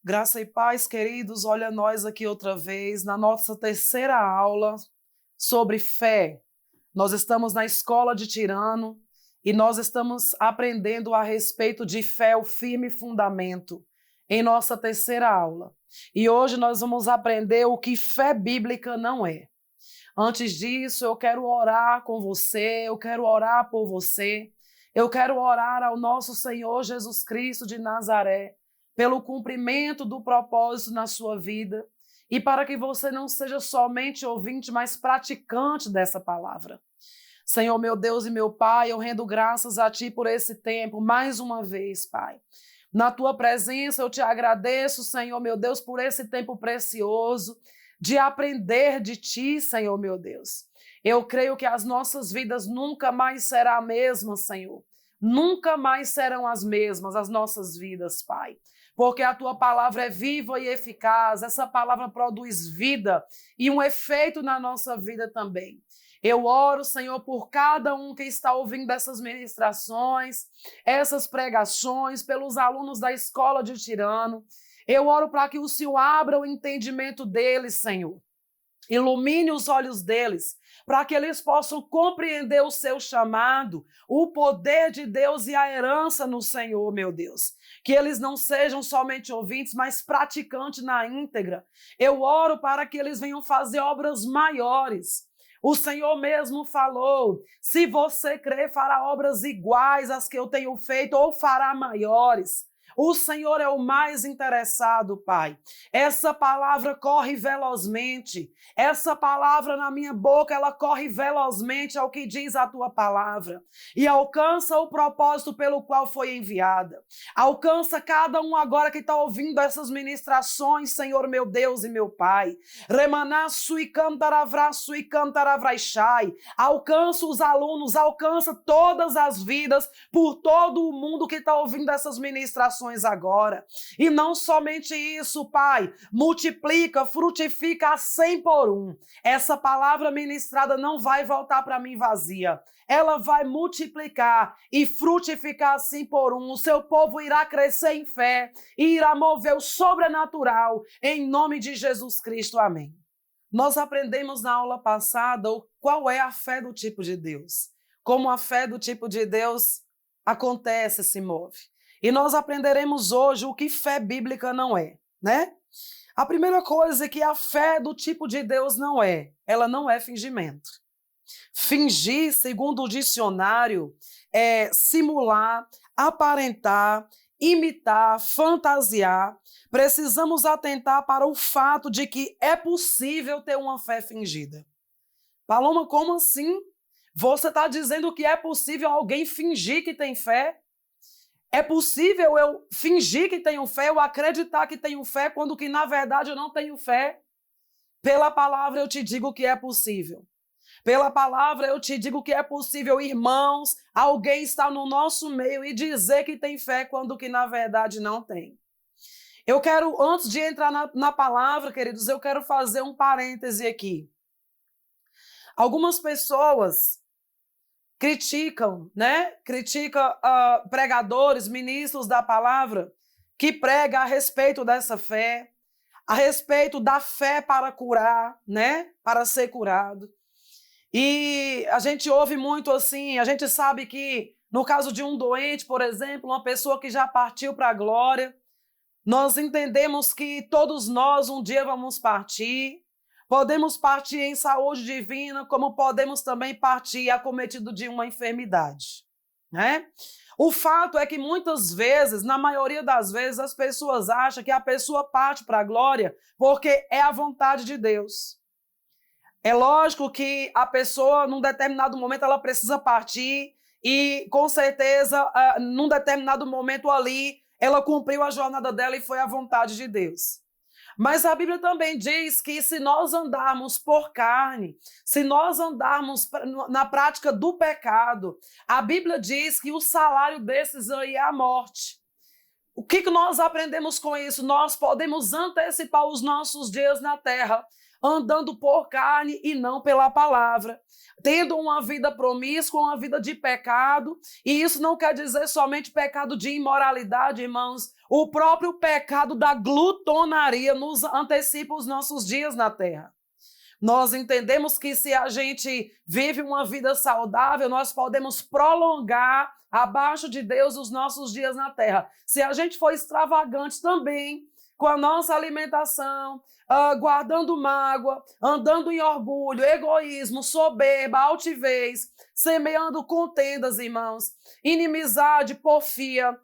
Graça e paz, queridos, olha nós aqui outra vez na nossa terceira aula sobre fé. Nós estamos na escola de Tirano e nós estamos aprendendo a respeito de fé, o firme fundamento, em nossa terceira aula. E hoje nós vamos aprender o que fé bíblica não é. Antes disso, eu quero orar com você, eu quero orar por você, eu quero orar ao nosso Senhor Jesus Cristo de Nazaré, pelo cumprimento do propósito na sua vida e para que você não seja somente ouvinte, mas praticante dessa palavra. Senhor, meu Deus e meu Pai, eu rendo graças a Ti por esse tempo, mais uma vez, Pai. Na Tua presença eu te agradeço, Senhor, meu Deus, por esse tempo precioso de aprender de Ti, Senhor, meu Deus. Eu creio que as nossas vidas nunca mais serão a mesma, Senhor. Nunca mais serão as mesmas as nossas vidas, Pai. Porque a Tua palavra é viva e eficaz, essa palavra produz vida e um efeito na nossa vida também. Eu oro, Senhor, por cada um que está ouvindo essas ministrações, essas pregações, pelos alunos da escola de Tirano. Eu oro para que o Senhor abra o entendimento deles, Senhor. Ilumine os olhos deles, para que eles possam compreender o seu chamado, o poder de Deus e a herança no Senhor, meu Deus. Que eles não sejam somente ouvintes, mas praticantes na íntegra. Eu oro para que eles venham fazer obras maiores. O Senhor mesmo falou, se você crer, fará obras iguais às que eu tenho feito ou fará maiores. O Senhor é o mais interessado, Pai. Essa palavra corre velozmente. Essa palavra na minha boca, ela corre velozmente ao que diz a Tua palavra. E alcança o propósito pelo qual foi enviada. Alcança cada um agora que está ouvindo essas ministrações, Senhor, meu Deus e meu Pai. Remanaço e cantaravraço e cantaravraixai. Alcança os alunos, alcança todas as vidas por todo o mundo que está ouvindo essas ministrações agora. E não somente isso, Pai, multiplica, frutifica a 100 por 1. Essa palavra ministrada não vai voltar para mim vazia. Ela vai multiplicar e frutificar a 100 por 1. O seu povo irá crescer em fé e irá mover o sobrenatural em nome de Jesus Cristo. Amém. Nós aprendemos na aula passada qual é a fé do tipo de Deus. Como a fé do tipo de Deus acontece, se move. E nós aprenderemos hoje o que fé bíblica não é, né? A primeira coisa é que a fé do tipo de Deus não é, ela não é fingimento. Fingir, segundo o dicionário, é simular, aparentar, imitar, fantasiar. Precisamos atentar para o fato de que é possível ter uma fé fingida. Paloma, como assim? Você está dizendo que é possível alguém fingir que tem fé? É possível eu fingir que tenho fé, eu acreditar que tenho fé, quando que na verdade eu não tenho fé? Pela palavra eu te digo que é possível. Pela palavra eu te digo que é possível, irmãos, alguém estar no nosso meio e dizer que tem fé, quando que na verdade não tem. Eu quero, antes de entrar na palavra, queridos, eu quero fazer um parêntese aqui. Algumas pessoas criticam, né? Criticam pregadores, ministros da palavra que pregam a respeito dessa fé, a respeito da fé para curar, né? Para ser curado. E a gente ouve muito assim, a gente sabe que no caso de um doente, por exemplo, uma pessoa que já partiu para a glória, nós entendemos que todos nós um dia vamos partir. Podemos partir em saúde divina, como podemos também partir acometido de uma enfermidade, né? O fato é que muitas vezes, na maioria das vezes, as pessoas acham que a pessoa parte para a glória porque é a vontade de Deus. É lógico que a pessoa, num determinado momento, ela precisa partir e, com certeza, num determinado momento ali, ela cumpriu a jornada dela e foi a vontade de Deus. Mas a Bíblia também diz que se nós andarmos por carne, se nós andarmos na prática do pecado, a Bíblia diz que o salário desses aí é a morte. O que nós aprendemos com isso? Nós podemos antecipar os nossos dias na terra, andando por carne e não pela palavra, tendo uma vida promíscua, uma vida de pecado, e isso não quer dizer somente pecado de imoralidade, irmãos. O próprio pecado da glutonaria nos antecipa os nossos dias na terra. Nós entendemos que se a gente vive uma vida saudável, nós podemos prolongar abaixo de Deus os nossos dias na terra. Se a gente for extravagante também com a nossa alimentação, guardando mágoa, andando em orgulho, egoísmo, soberba, altivez, semeando contendas, irmãos, inimizade, porfia.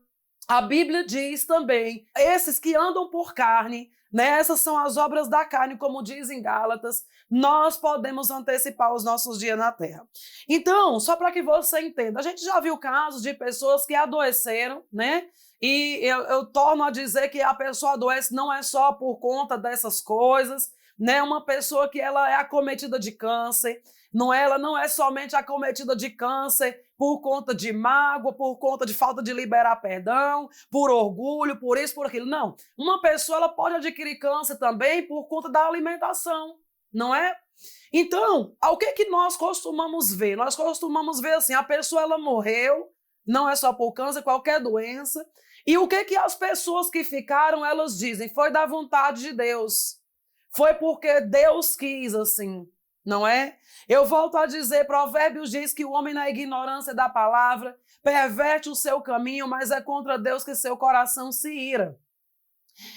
A Bíblia diz também, esses que andam por carne, né, essas são as obras da carne, como diz em Gálatas, nós podemos antecipar os nossos dias na terra. Então, só para que você entenda, a gente já viu casos de pessoas que adoeceram, né? E eu torno a dizer que a pessoa adoece não é só por conta dessas coisas, né? Uma pessoa que ela é acometida de câncer, ela não é somente acometida de câncer por conta de mágoa, por conta de falta de liberar perdão, por orgulho, por isso, por aquilo. Não. Uma pessoa ela pode adquirir câncer também por conta da alimentação, não é? Então, o que nós costumamos ver? Nós costumamos ver assim, a pessoa ela morreu, não é só por câncer, qualquer doença. E o que as pessoas que ficaram, elas dizem? Foi da vontade de Deus. Foi porque Deus quis assim, não é? Eu volto a dizer, Provérbios diz que o homem na ignorância da palavra perverte o seu caminho, mas é contra Deus que seu coração se ira.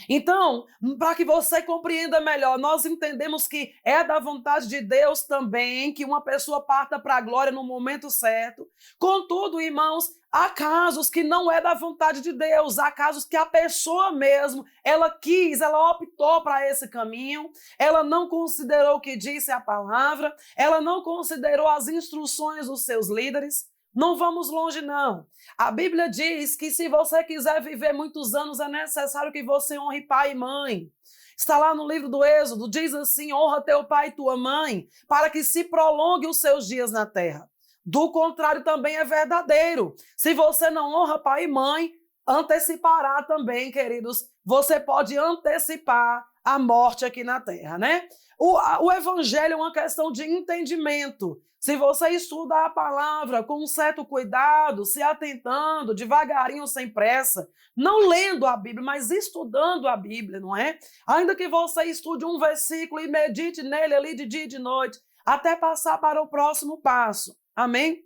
Então, para que você compreenda melhor, nós entendemos que é da vontade de Deus também que uma pessoa parta para a glória no momento certo. Contudo, irmãos, há casos que não é da vontade de Deus, há casos que a pessoa mesmo, ela quis, ela optou para esse caminho, ela não considerou o que disse a palavra, ela não considerou as instruções dos seus líderes. Não vamos longe, não. A Bíblia diz que se você quiser viver muitos anos, é necessário que você honre pai e mãe. Está lá no livro do Êxodo, diz assim, honra teu pai e tua mãe, para que se prolongue os seus dias na terra. Do contrário, também é verdadeiro. Se você não honra pai e mãe, antecipará também, queridos. Você pode antecipar a morte aqui na terra, né? O evangelho é uma questão de entendimento. Se você estuda a palavra com um certo cuidado, se atentando, devagarinho, sem pressa, não lendo a Bíblia, mas estudando a Bíblia, não é? Ainda que você estude um versículo e medite nele ali de dia e de noite, até passar para o próximo passo. Amém?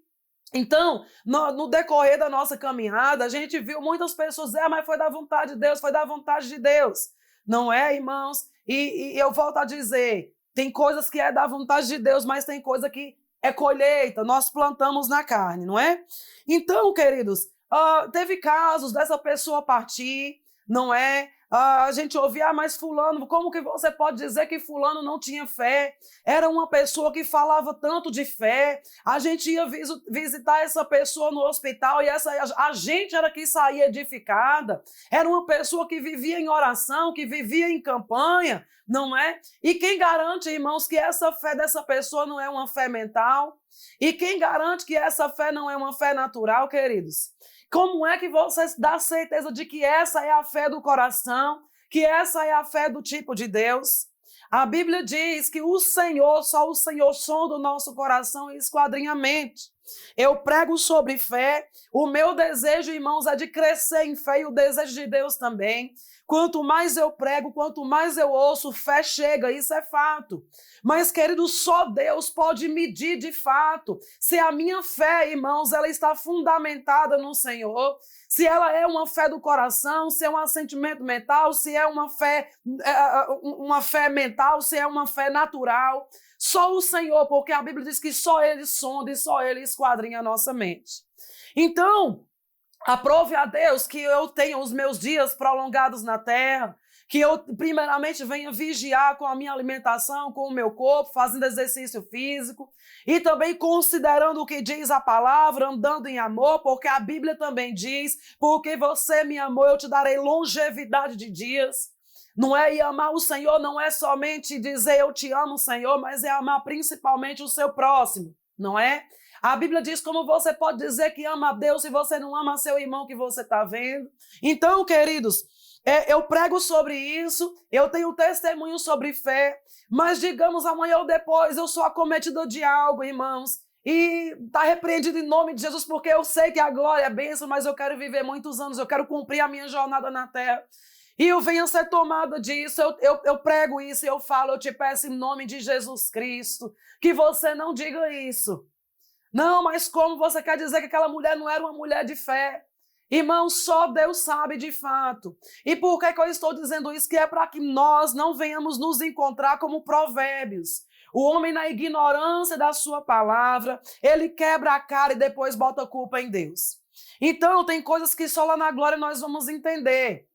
Então, no decorrer da nossa caminhada, a gente viu muitas pessoas dizer, mas foi da vontade de Deus, foi da vontade de Deus. Não é, irmãos? E eu volto a dizer, tem coisas que é da vontade de Deus, mas tem coisa que é colheita, nós plantamos na carne, não é? Então, queridos, teve casos dessa pessoa partir, não é? A gente ouvia, mas fulano, como que você pode dizer que fulano não tinha fé? Era uma pessoa que falava tanto de fé, a gente ia visitar essa pessoa no hospital e a gente era que saía edificada, era uma pessoa que vivia em oração, que vivia em campanha, não é? E quem garante, irmãos, que essa fé dessa pessoa não é uma fé mental? E quem garante que essa fé não é uma fé natural, queridos? Como é que você dá certeza de que essa é a fé do coração, que essa é a fé do tipo de Deus? A Bíblia diz que só o Senhor sonda o nosso coração e esquadrinha a mente. Eu prego sobre fé, o meu desejo, irmãos, é de crescer em fé e o desejo de Deus também. Quanto mais eu prego, quanto mais eu ouço, fé chega, isso é fato. Mas, querido, só Deus pode medir de fato se a minha fé, irmãos, ela está fundamentada no Senhor, se ela é uma fé do coração, se é um assentimento mental, se é uma fé mental, se é uma fé natural. Só o Senhor, porque a Bíblia diz que só Ele sonda e só Ele esquadrinha a nossa mente. Então, aprove a Deus que eu tenha os meus dias prolongados na terra, que eu primeiramente venha vigiar com a minha alimentação, com o meu corpo, fazendo exercício físico, e também considerando o que diz a palavra, andando em amor, porque a Bíblia também diz, porque você me amou, eu te darei longevidade de dias. Não é? E amar o Senhor não é somente dizer eu te amo, Senhor, mas é amar principalmente o seu próximo, não é? A Bíblia diz como você pode dizer que ama a Deus se você não ama seu irmão que você está vendo. Então, queridos, Eu prego sobre isso, eu tenho testemunho sobre fé, mas digamos amanhã ou depois eu sou acometida de algo, irmãos, e está repreendido em nome de Jesus, porque eu sei que a glória é bênção, mas eu quero viver muitos anos, eu quero cumprir a minha jornada na terra. E eu venho a ser tomada disso, eu prego isso e eu falo, eu te peço em nome de Jesus Cristo, que você não diga isso. Não, mas como você quer dizer que aquela mulher não era uma mulher de fé? Irmão, só Deus sabe de fato. E por que eu estou dizendo isso? Que é para que nós não venhamos nos encontrar como Provérbios. O homem, na ignorância da sua palavra, ele quebra a cara e depois bota a culpa em Deus. Então, tem coisas que só lá na glória nós vamos entender.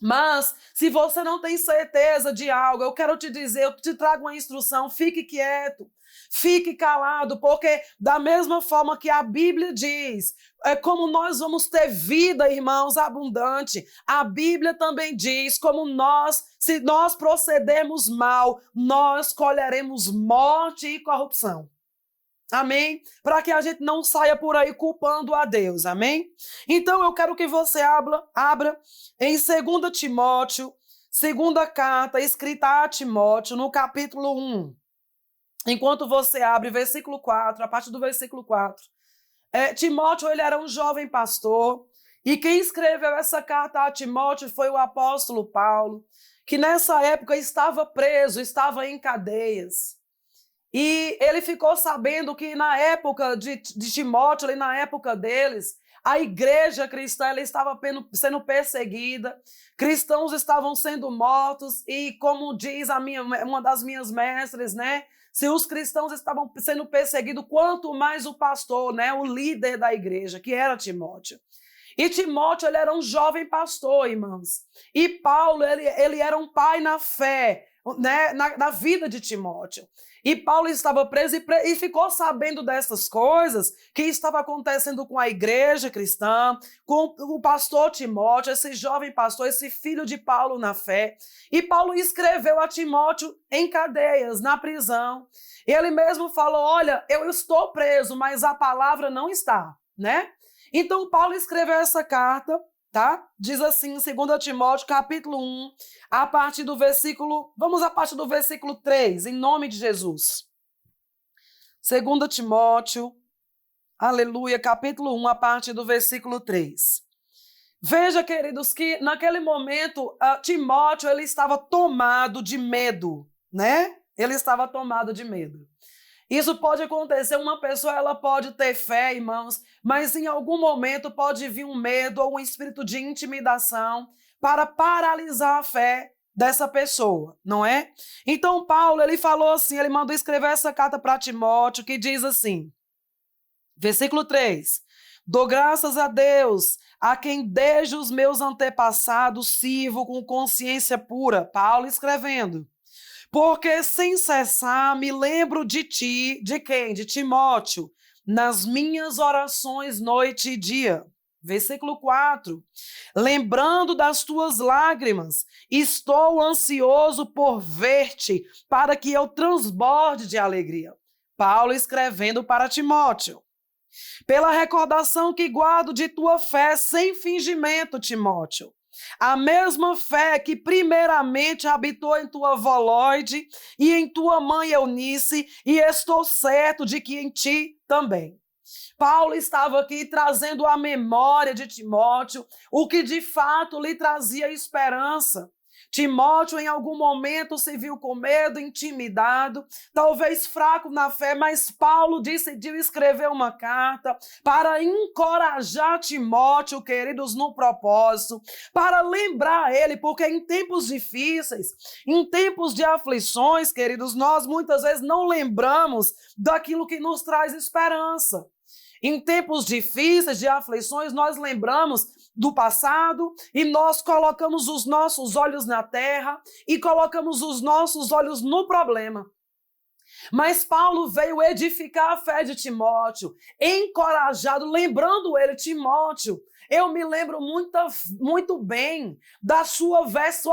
Mas, se você não tem certeza de algo, eu quero te dizer, eu te trago uma instrução, fique quieto. Fique calado, porque da mesma forma que a Bíblia diz, como nós vamos ter vida, irmãos, abundante, a Bíblia também diz como se nós procedermos mal, nós colheremos morte e corrupção. Amém? Para que a gente não saia por aí culpando a Deus, amém? Então eu quero que você abra em 2 Timóteo, segunda carta escrita a Timóteo, no capítulo 1. Enquanto você abre, versículo 4, a partir do versículo 4. Timóteo, ele era um jovem pastor, e quem escreveu essa carta a Timóteo foi o apóstolo Paulo, que nessa época estava preso, estava em cadeias. E ele ficou sabendo que na época de Timóteo, ali na época deles, a igreja cristã ela estava sendo perseguida, cristãos estavam sendo mortos, e como diz uma das minhas mestres, né? Se os cristãos estavam sendo perseguidos, quanto mais o pastor, né, o líder da igreja, que era Timóteo. E Timóteo, ele era um jovem pastor, irmãos. E Paulo, ele era um pai na fé, né, na vida de Timóteo. E Paulo estava preso e ficou sabendo dessas coisas que estava acontecendo com a igreja cristã, com o pastor Timóteo, esse jovem pastor, esse filho de Paulo na fé. E Paulo escreveu a Timóteo em cadeias, na prisão. E ele mesmo falou, olha, eu estou preso, mas a palavra não está, né? Então Paulo escreveu essa carta, tá? Diz assim, em 2 Timóteo, capítulo 1, a partir do versículo 3, em nome de Jesus. 2 Timóteo, aleluia, capítulo 1, a partir do versículo 3. Veja, queridos, que naquele momento, Timóteo, ele estava tomado de medo, né? Ele estava tomado de medo. Isso pode acontecer, uma pessoa ela pode ter fé, irmãos, mas em algum momento pode vir um medo ou um espírito de intimidação para paralisar a fé dessa pessoa, não é? Então Paulo, ele falou assim, ele mandou escrever essa carta para Timóteo, que diz assim, versículo 3, dou graças a Deus, a quem desde os meus antepassados sirvo com consciência pura, Paulo escrevendo, porque sem cessar me lembro de ti, de quem? De Timóteo, nas minhas orações noite e dia. Versículo 4. Lembrando das tuas lágrimas, estou ansioso por ver-te, para que eu transborde de alegria. Paulo escrevendo para Timóteo. Pela recordação que guardo de tua fé sem fingimento, Timóteo. A mesma fé que primeiramente habitou em tua avó Lóide e em tua mãe Eunice, e estou certo de que em ti também. Paulo estava aqui trazendo à memória de Timóteo o que de fato lhe trazia esperança. Timóteo em algum momento se viu com medo, intimidado, talvez fraco na fé, mas Paulo decidiu escrever uma carta para encorajar Timóteo, queridos, no propósito, para lembrar ele, porque em tempos difíceis, em tempos de aflições, queridos, nós muitas vezes não lembramos daquilo que nos traz esperança. Em tempos difíceis, de aflições, nós lembramos do passado e nós colocamos os nossos olhos na terra e colocamos os nossos olhos no problema. Mas Paulo veio edificar a fé de Timóteo, encorajado, lembrando ele, Timóteo, eu me lembro muito bem da sua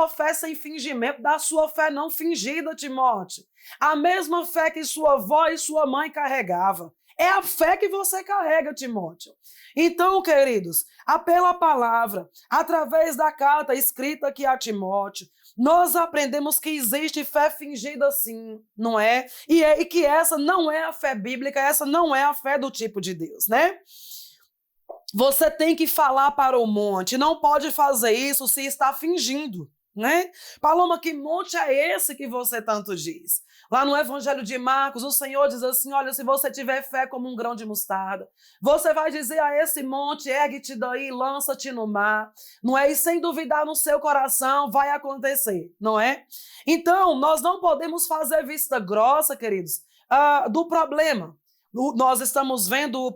fé sem fingimento, da sua fé não fingida, Timóteo. A mesma fé que sua avó e sua mãe carregavam. É a fé que você carrega, Timóteo. Então, queridos, pela palavra, através da carta escrita aqui a Timóteo, nós aprendemos que existe fé fingida sim, não é? E que essa não é a fé bíblica, essa não é a fé do tipo de Deus, né? Você tem que falar para o monte, não pode fazer isso se está fingindo, né? Paloma, que monte é esse que você tanto diz? Lá no Evangelho de Marcos, o Senhor diz assim, olha, se você tiver fé como um grão de mostarda, você vai dizer a esse monte, ergue-te daí, lança-te no mar, não é? E sem duvidar no seu coração, vai acontecer, não é? Então, nós não podemos fazer vista grossa, queridos, do problema. Nós estamos vendo o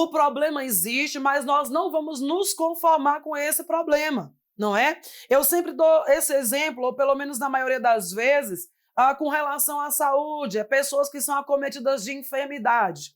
problema existe, mas nós não vamos nos conformar com esse problema, não é? Eu sempre dou esse exemplo, ou pelo menos na maioria das vezes, com relação à saúde, pessoas que são acometidas de enfermidade.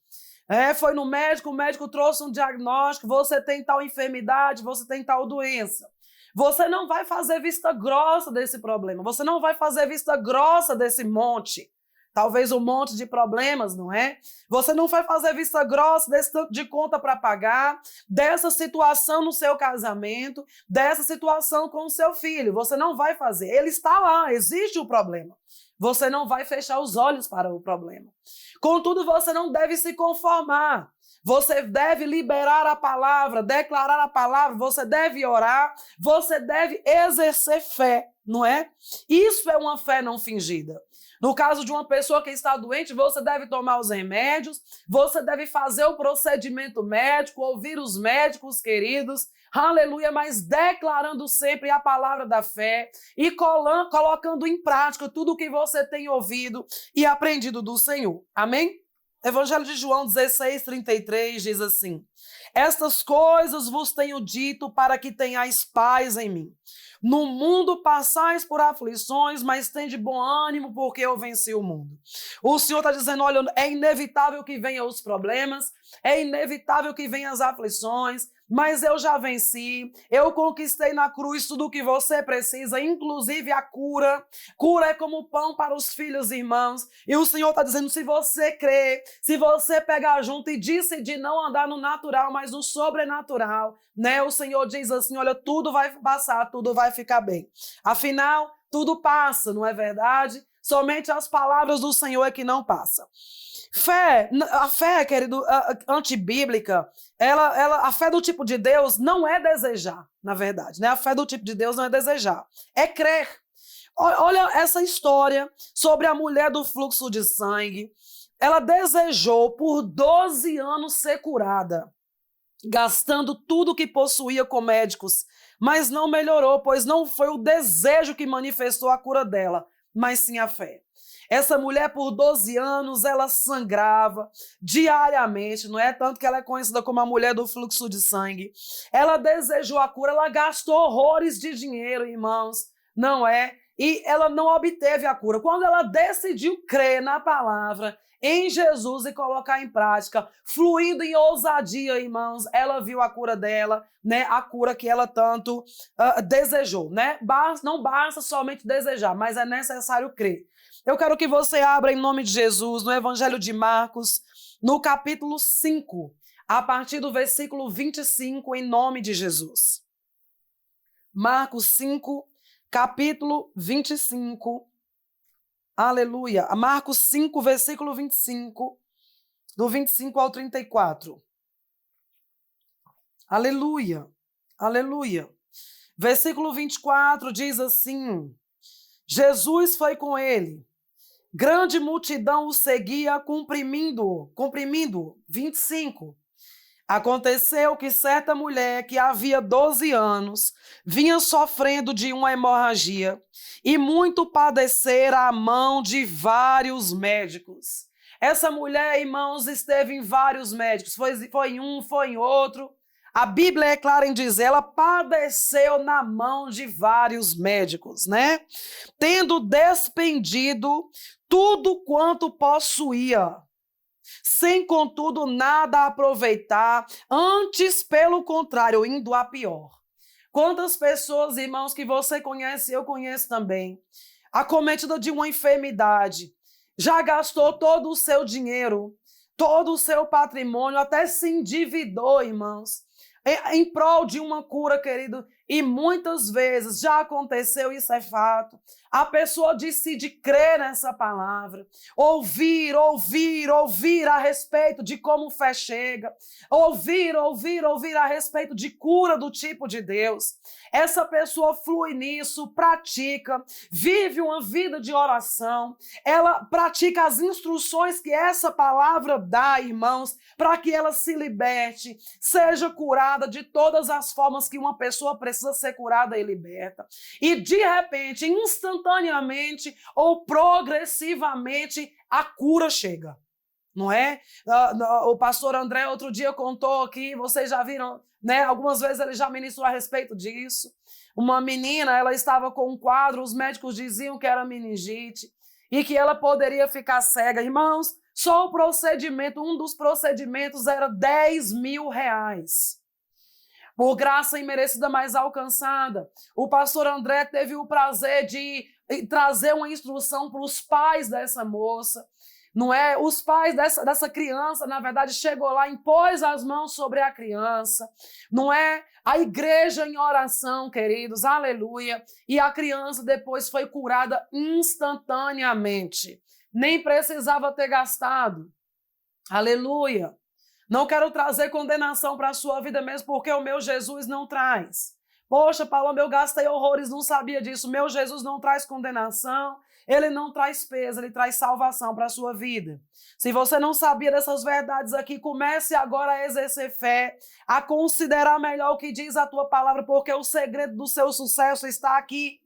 Foi no médico, o médico trouxe um diagnóstico, você tem tal enfermidade, você tem tal doença. Você não vai fazer vista grossa desse problema, você não vai fazer vista grossa desse monte. Talvez um monte de problemas, não é? Você não vai fazer vista grossa desse tanto de conta para pagar, dessa situação no seu casamento, dessa situação com o seu filho. Você não vai fazer. Ele está lá, existe o problema. Você não vai fechar os olhos para o problema. Contudo, você não deve se conformar. Você deve liberar a palavra, declarar a palavra, você deve orar, você deve exercer fé, não é? Isso é uma fé não fingida. No caso de uma pessoa que está doente, você deve tomar os remédios, você deve fazer o procedimento médico, ouvir os médicos queridos, aleluia, mas declarando sempre a palavra da fé e colocando em prática tudo o que você tem ouvido e aprendido do Senhor. Amém? Evangelho de João 16:33 diz assim: estas coisas vos tenho dito para que tenhais paz em mim. No mundo passais por aflições, mas tende bom ânimo, porque eu venci o mundo. O Senhor está dizendo, olha, é inevitável que venham os problemas, é inevitável que venham as aflições, mas eu já venci, eu conquistei na cruz tudo o que você precisa, inclusive a cura. Cura é como pão para os filhos e irmãos. E o Senhor está dizendo, se você crer, se você pegar junto e decidir não andar no natural, mas no sobrenatural, né? O Senhor diz assim, olha, tudo vai passar, tudo vai ficar bem. Afinal, tudo passa, não é verdade? Somente as palavras do Senhor é que não passam. A fé, querido, antibíblica, a fé do tipo de Deus não é desejar, na verdade, né? A fé do tipo de Deus não é desejar, é crer. Olha essa história sobre a mulher do fluxo de sangue. Ela desejou por 12 anos ser curada, gastando tudo que possuía com médicos, mas não melhorou, pois não foi o desejo que manifestou a cura dela, mas sim a fé. Essa mulher, por 12 anos, ela sangrava diariamente, não é? Tanto que ela é conhecida como a mulher do fluxo de sangue. Ela desejou a cura, ela gastou horrores de dinheiro, irmãos, não é? E ela não obteve a cura. Quando ela decidiu crer na palavra, em Jesus e colocar em prática, fluindo em ousadia, irmãos, ela viu a cura dela, né? A cura que ela tanto desejou, né? Não basta somente desejar, mas é necessário crer. Eu quero que você abra em nome de Jesus, no Evangelho de Marcos, no capítulo 5, a partir do versículo 25, em nome de Jesus. Marcos 5, capítulo 25. Aleluia. Marcos 5, versículo 25, do 25 ao 34. Aleluia. Aleluia. Versículo 24 diz assim: Jesus foi com ele. Grande multidão o seguia, comprimindo-o. 25. Aconteceu que certa mulher que havia 12 anos vinha sofrendo de uma hemorragia e muito padecera à mão de vários médicos. Essa mulher, irmãos, esteve em vários médicos, foi em um, foi em outro. A Bíblia é clara em dizer, ela padeceu na mão de vários médicos, né? Tendo despendido tudo quanto possuía, sem, contudo, nada aproveitar, antes, pelo contrário, indo a pior. Quantas pessoas, irmãos, que você conhece, eu conheço também, acometida de uma enfermidade, já gastou todo o seu dinheiro, todo o seu patrimônio, até se endividou, irmãos, em prol de uma cura, querido. E muitas vezes já aconteceu, isso é fato. A pessoa decide crer nessa palavra, ouvir a respeito de como fé chega, ouvir a respeito de cura do tipo de Deus. Essa pessoa flui nisso, pratica, vive uma vida de oração, ela pratica as instruções que essa palavra dá, irmãos, para que ela se liberte, seja curada de todas as formas que uma pessoa precisa ser curada e liberta. E de repente, instantaneamente ou progressivamente, a cura chega. Não é? O pastor André outro dia contou aqui, vocês já viram, né? Algumas vezes ele já ministrou a respeito disso. Uma menina, ela estava com um quadro, os médicos diziam que era meningite e que ela poderia ficar cega. Irmãos, só o procedimento, um dos procedimentos era R$10.000. Por graça imerecida mais alcançada. O pastor André teve o prazer de trazer uma instrução para os pais dessa moça. Não é? Os pais dessa criança, na verdade, chegou lá, impôs as mãos sobre a criança, não é? A igreja em oração, queridos, aleluia, e a criança depois foi curada instantaneamente, nem precisava ter gastado, aleluia. Não quero trazer condenação para a sua vida mesmo, porque o meu Jesus não traz. Poxa, Paulo, eu gastei horrores, não sabia disso. Meu Jesus não traz condenação, ele não traz peso, ele traz salvação para a sua vida. Se você não sabia dessas verdades aqui, comece agora a exercer fé, a considerar melhor o que diz a tua palavra, porque o segredo do seu sucesso está aqui.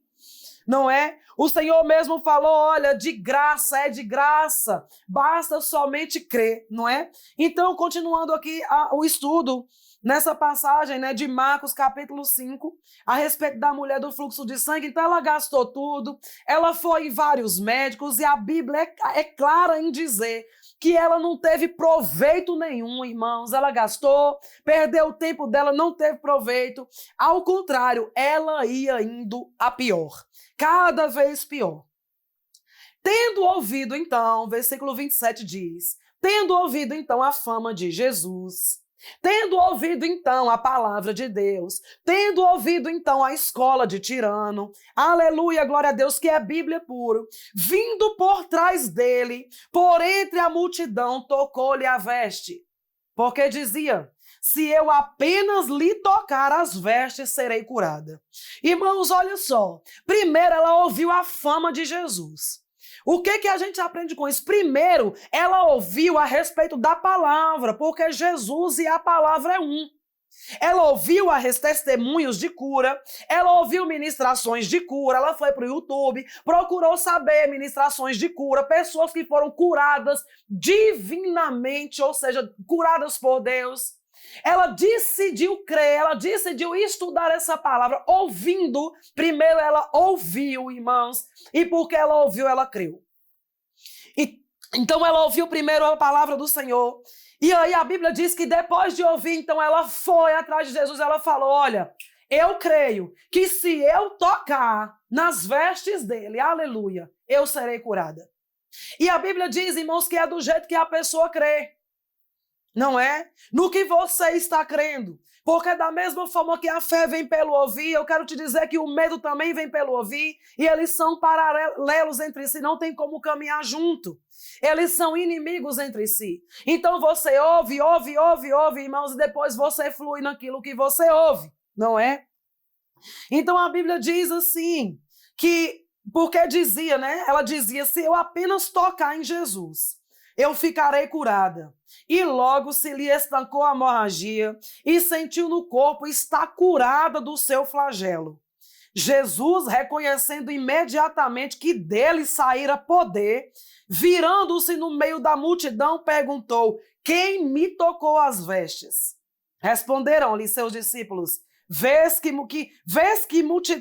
Não é? O Senhor mesmo falou, olha, de graça, é de graça, basta somente crer, não é? Então, continuando aqui o estudo, nessa passagem, né, de Marcos capítulo 5, a respeito da mulher do fluxo de sangue, então ela gastou tudo, ela foi em vários médicos e a Bíblia é clara em dizer que ela não teve proveito nenhum, irmãos, ela gastou, perdeu o tempo dela, não teve proveito, ao contrário, ela ia indo a pior, cada vez pior. Tendo ouvido então, versículo 27 diz, tendo ouvido então a fama de Jesus, tendo ouvido então a palavra de Deus, tendo ouvido então a escola de Tirano, aleluia, glória a Deus, que é Bíblia puro, vindo por trás dele, por entre a multidão, tocou-lhe a veste, porque dizia, se eu apenas lhe tocar as vestes, serei curada. Irmãos, olha só, primeiro ela ouviu a fama de Jesus. O que a gente aprende com isso? Primeiro, ela ouviu a respeito da palavra, porque Jesus e a palavra é um. Ela ouviu testemunhos de cura, ela ouviu ministrações de cura, ela foi para o YouTube, procurou saber ministrações de cura, pessoas que foram curadas divinamente, ou seja, curadas por Deus. Ela decidiu crer, ela decidiu estudar essa palavra, ouvindo. Primeiro ela ouviu, irmãos, e porque ela ouviu, ela creu. Então ela ouviu primeiro a palavra do Senhor, e aí a Bíblia diz que depois de ouvir, então ela foi atrás de Jesus, ela falou, olha, eu creio que se eu tocar nas vestes dele, aleluia, eu serei curada. E a Bíblia diz, irmãos, que é do jeito que a pessoa crê. Não é? No que você está crendo. Porque da mesma forma que a fé vem pelo ouvir, eu quero te dizer que o medo também vem pelo ouvir, e eles são paralelos entre si, não tem como caminhar junto. Eles são inimigos entre si. Então você ouve, irmãos, e depois você flui naquilo que você ouve, não é? Então a Bíblia diz assim, que, porque dizia, né? Ela dizia, se eu apenas tocar em Jesus, eu ficarei curada. E logo se lhe estancou a hemorragia e sentiu no corpo estar curada do seu flagelo. Jesus, reconhecendo imediatamente que dele saíra poder, virando-se no meio da multidão, perguntou, quem me tocou as vestes? Responderam-lhe seus discípulos, vês que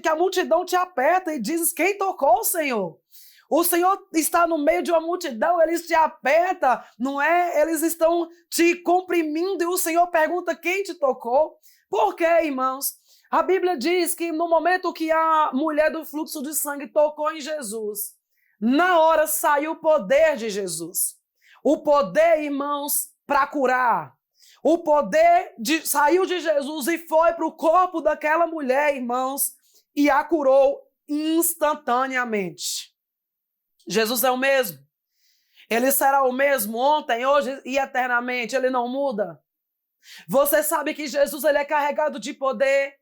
a multidão te aperta e dizes, quem tocou o Senhor? O Senhor está no meio de uma multidão, eles te apertam, não é? Eles estão te comprimindo e o Senhor pergunta quem te tocou. Por quê, irmãos? A Bíblia diz que no momento que a mulher do fluxo de sangue tocou em Jesus, na hora saiu o poder de Jesus. O poder, irmãos, para curar. O poder saiu de Jesus e foi para o corpo daquela mulher, irmãos, e a curou instantaneamente. Jesus é o mesmo. Ele será o mesmo ontem, hoje e eternamente. Ele não muda. Você sabe que Jesus ele é carregado de poder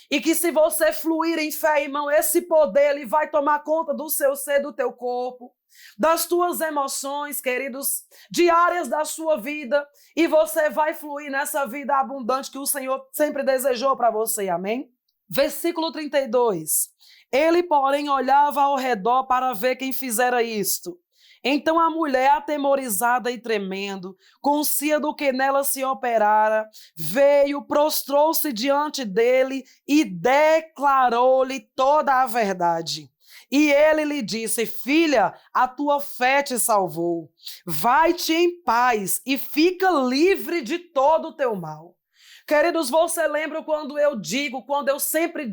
e que se você fluir em fé, irmão, esse poder ele vai tomar conta do seu ser, do teu corpo, das tuas emoções, queridos, de áreas da sua vida, e você vai fluir nessa vida abundante que o Senhor sempre desejou para você, amém? Versículo 32. Ele, porém, olhava ao redor para ver quem fizera isto. Então a mulher, atemorizada e tremendo, conscia do que nela se operara, veio, prostrou-se diante dele e declarou-lhe toda a verdade. E ele lhe disse: filha, a tua fé te salvou. Vai-te em paz e fica livre de todo o teu mal. Queridos, você lembra quando eu sempre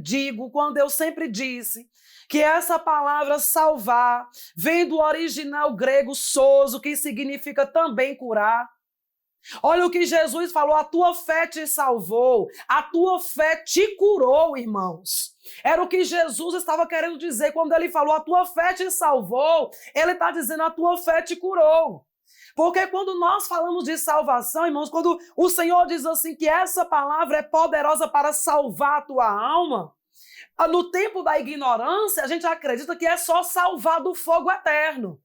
disse que essa palavra salvar vem do original grego sozo, que significa também curar? Olha o que Jesus falou: a tua fé te salvou, a tua fé te curou, irmãos. Era o que Jesus estava querendo dizer quando ele falou: a tua fé te salvou. Ele está dizendo: a tua fé te curou. Porque quando nós falamos de salvação, irmãos, quando o Senhor diz assim que essa palavra é poderosa para salvar a tua alma, no tempo da ignorância, a gente acredita que é só salvar do fogo eterno.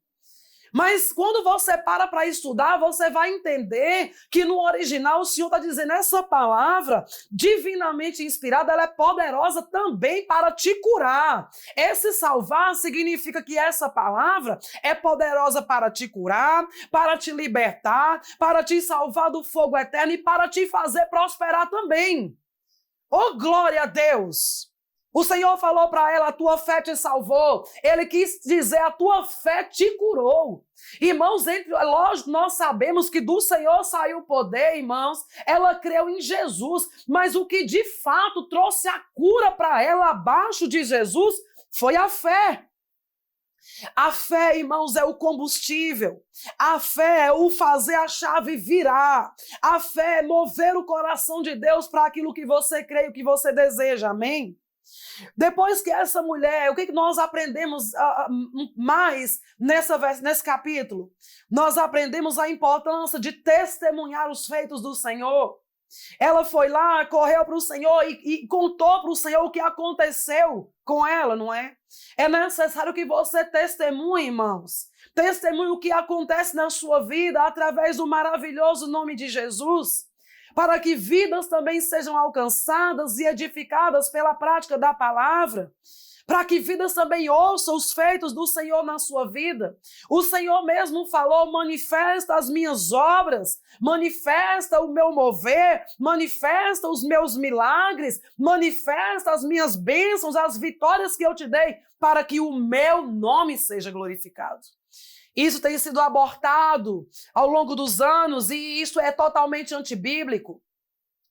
Mas quando você para estudar, você vai entender que no original o Senhor está dizendo essa palavra divinamente inspirada, ela é poderosa também para te curar. Esse salvar significa que essa palavra é poderosa para te curar, para te libertar, para te salvar do fogo eterno e para te fazer prosperar também. Oh, glória a Deus! O Senhor falou para ela: a tua fé te salvou. Ele quis dizer: a tua fé te curou. Irmãos, lógico, nós sabemos que do Senhor saiu o poder, irmãos. Ela creu em Jesus, mas o que de fato trouxe a cura para ela abaixo de Jesus foi a fé. A fé, irmãos, é o combustível. A fé é o fazer a chave virar. A fé é mover o coração de Deus para aquilo que você crê e o que você deseja, amém? Depois que essa mulher, o que nós aprendemos mais nesse capítulo? Nós aprendemos a importância de testemunhar os feitos do Senhor. Ela foi lá, correu para o Senhor e contou para o Senhor o que aconteceu com ela, não é? É necessário que você testemunhe, irmãos. Testemunhe o que acontece na sua vida através do maravilhoso nome de Jesus, para que vidas também sejam alcançadas e edificadas pela prática da palavra, para que vidas também ouçam os feitos do Senhor na sua vida. O Senhor mesmo falou: manifesta as minhas obras, manifesta o meu mover, manifesta os meus milagres, manifesta as minhas bênçãos, as vitórias que eu te dei, para que o meu nome seja glorificado. Isso tem sido abortado ao longo dos anos e isso é totalmente antibíblico.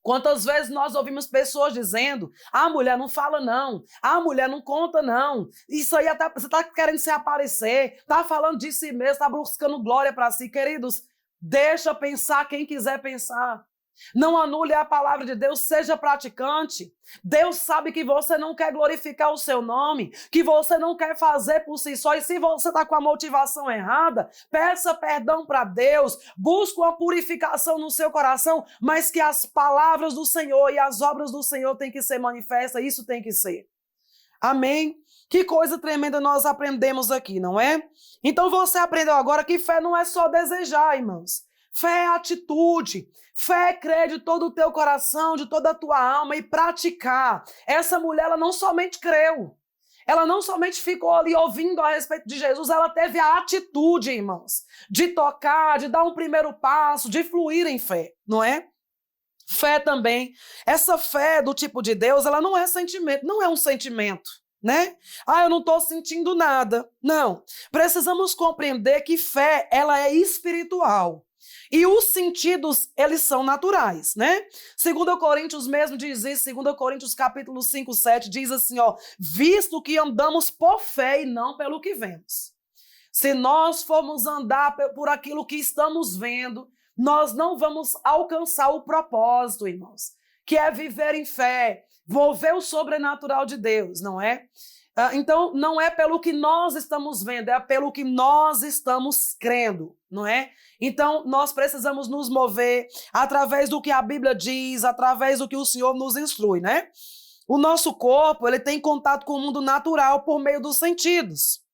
Quantas vezes nós ouvimos pessoas dizendo: a mulher não fala não, a mulher não conta não, isso aí até você está querendo se aparecer, está falando de si mesmo, está buscando glória para si. Queridos, deixa pensar quem quiser pensar. Não anule a palavra de Deus, seja praticante. Deus sabe que você não quer glorificar o seu nome, que você não quer fazer por si só. E se você está com a motivação errada, peça perdão para Deus, busque uma purificação no seu coração, mas que as palavras do Senhor e as obras do Senhor têm que ser manifestas, isso tem que ser. Amém? Que coisa tremenda nós aprendemos aqui, não é? Então você aprendeu agora que fé não é só desejar, irmãos. Fé é atitude, fé é crer de todo o teu coração, de toda a tua alma e praticar. Essa mulher, ela não somente creu, ela não somente ficou ali ouvindo a respeito de Jesus, ela teve a atitude, irmãos, de tocar, de dar um primeiro passo, de fluir em fé, não é? Fé também, essa fé do tipo de Deus, ela não é sentimento, não é um sentimento, né? Eu não estou sentindo nada. Não, precisamos compreender que fé, ela é espiritual. E os sentidos, eles são naturais, né? 2 Coríntios mesmo diz isso, 2 Coríntios capítulo 5, 7, diz assim, visto que andamos por fé e não pelo que vemos. Se nós formos andar por aquilo que estamos vendo, nós não vamos alcançar o propósito, irmãos, que é viver em fé, ver o sobrenatural de Deus, não é? Então, não é pelo que nós estamos vendo, é pelo que nós estamos crendo, não é? Então, nós precisamos nos mover através do que a Bíblia diz, através do que o Senhor nos instrui, né? O nosso corpo, ele tem contato com o mundo natural por meio dos sentidos.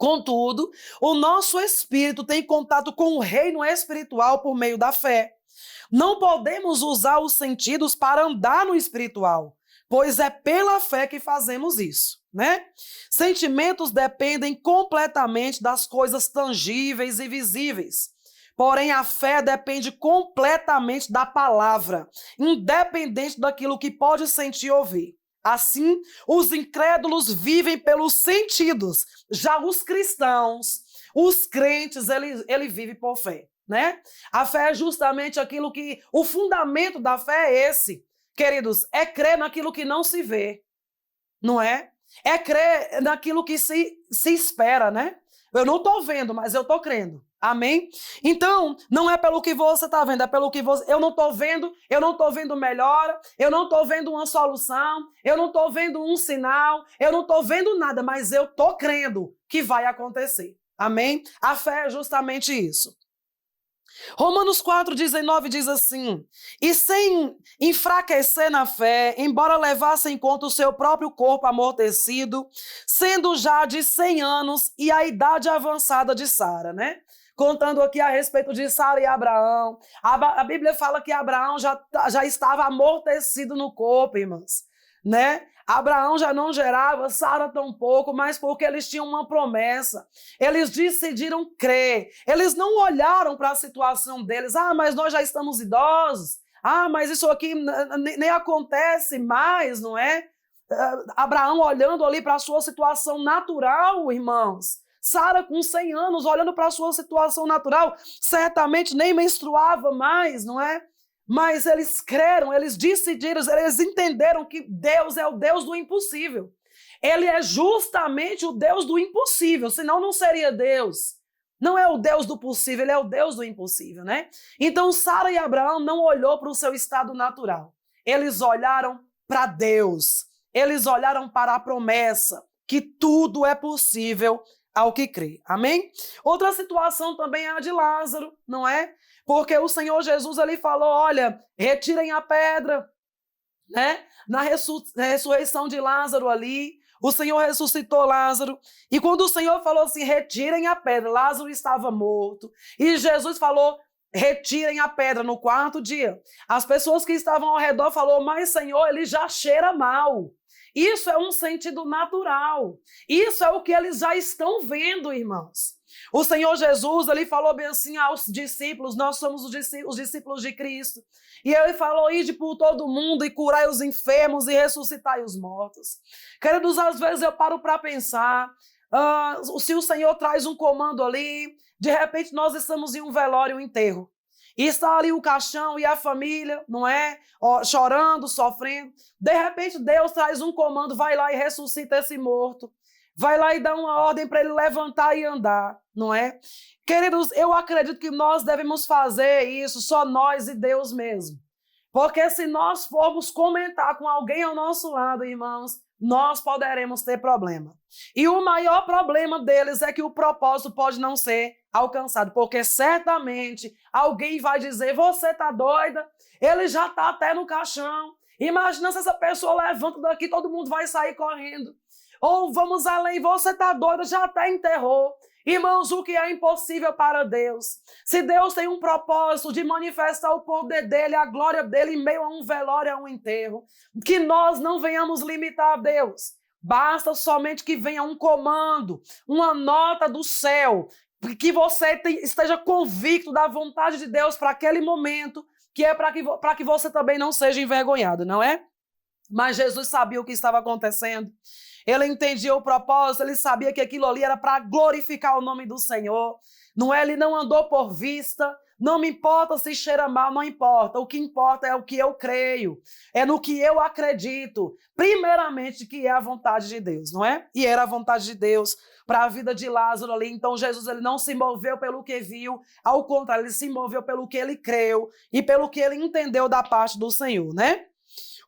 Contudo, o nosso espírito tem contato com o reino espiritual por meio da fé. Não podemos usar os sentidos para andar no espiritual, pois é pela fé que fazemos isso, né? Sentimentos dependem completamente das coisas tangíveis e visíveis. Porém, a fé depende completamente da palavra, independente daquilo que pode sentir e ouvir. Assim, os incrédulos vivem pelos sentidos, já os cristãos, os crentes, ele vive por fé, né? A fé é justamente aquilo que, o fundamento da fé é esse, queridos, é crer naquilo que não se vê, não é? É crer naquilo que se espera, né? Eu não estou vendo, mas eu estou crendo. Amém? Então, não é pelo que você está vendo, é pelo que você... Eu não estou vendo melhora, eu não estou vendo uma solução, eu não estou vendo um sinal, eu não estou vendo nada, mas eu estou crendo que vai acontecer. Amém? A fé é justamente isso. Romanos 4,19 diz assim: e sem enfraquecer na fé, embora levasse em conta o seu próprio corpo amortecido, sendo já de 100 anos e a idade avançada de Sara, né? Contando aqui a respeito de Sara e Abraão. A Bíblia fala que Abraão já estava amortecido no corpo, irmãos, né? Abraão já não gerava, Sara tampouco, mas porque eles tinham uma promessa. Eles decidiram crer. Eles não olharam para a situação deles. Ah, mas nós já estamos idosos. Ah, mas isso aqui nem acontece mais, não é? Abraão olhando ali para a sua situação natural, irmãos. Sara com 100 anos, olhando para a sua situação natural, certamente nem menstruava mais, não é? Mas eles creram, eles decidiram, eles entenderam que Deus é o Deus do impossível. Ele é justamente o Deus do impossível, senão não seria Deus. Não é o Deus do possível, ele é o Deus do impossível, né? Então Sara e Abraão não olhou para o seu estado natural. Eles olharam para Deus. Eles olharam para a promessa que tudo é possível ao que crê. Amém? Outra situação também é a de Lázaro, não é? Porque o Senhor Jesus ali falou, olha, retirem a pedra, né? Na ressurreição de Lázaro ali, o Senhor ressuscitou Lázaro. E quando o Senhor falou assim, retirem a pedra, Lázaro estava morto. E Jesus falou, retirem a pedra no 4º dia. As pessoas que estavam ao redor falaram, mas Senhor, ele já cheira mal. Isso é um sentido natural. Isso é o que eles já estão vendo, irmãos. O Senhor Jesus, ele falou bem assim aos discípulos, nós somos os discípulos de Cristo. E ele falou, ide por todo mundo e curai os enfermos e ressuscitai os mortos. Queridos, às vezes eu paro para pensar, se o Senhor traz um comando ali, de repente nós estamos em um velório, um enterro. E está ali o caixão e a família, não é? Chorando, sofrendo. De repente Deus traz um comando, vai lá e ressuscita esse morto. Vai lá e dá uma ordem para ele levantar e andar, não é? Queridos, eu acredito que nós devemos fazer isso, só nós e Deus mesmo. Porque se nós formos comentar com alguém ao nosso lado, irmãos, nós poderemos ter problema. E o maior problema deles é que o propósito pode não ser alcançado, porque certamente alguém vai dizer, você tá doida? Ele já tá até no caixão. Imagina se essa pessoa levanta daqui, todo mundo vai sair correndo. Ou vamos além, você tá doida, já até enterrou. Irmãos, o que é impossível para Deus? Se Deus tem um propósito de manifestar o poder dele, a glória dele em meio a um velório, a um enterro, que nós não venhamos limitar a Deus. Basta somente que venha um comando, uma nota do céu, que você esteja convicto da vontade de Deus para aquele momento, que é para que você também não seja envergonhado, não é? Mas Jesus sabia o que estava acontecendo. Ele entendia o propósito, ele sabia que aquilo ali era para glorificar o nome do Senhor. Não é? Ele não andou por vista, Não me importa se cheira mal, não importa. O que importa é o que eu creio, é no que eu acredito. Primeiramente, que é a vontade de Deus, não é? E era a vontade de Deus para a vida de Lázaro ali. Então, Jesus ele não se moveu pelo que viu, ao contrário, ele se moveu pelo que ele creu e pelo que ele entendeu da parte do Senhor, né?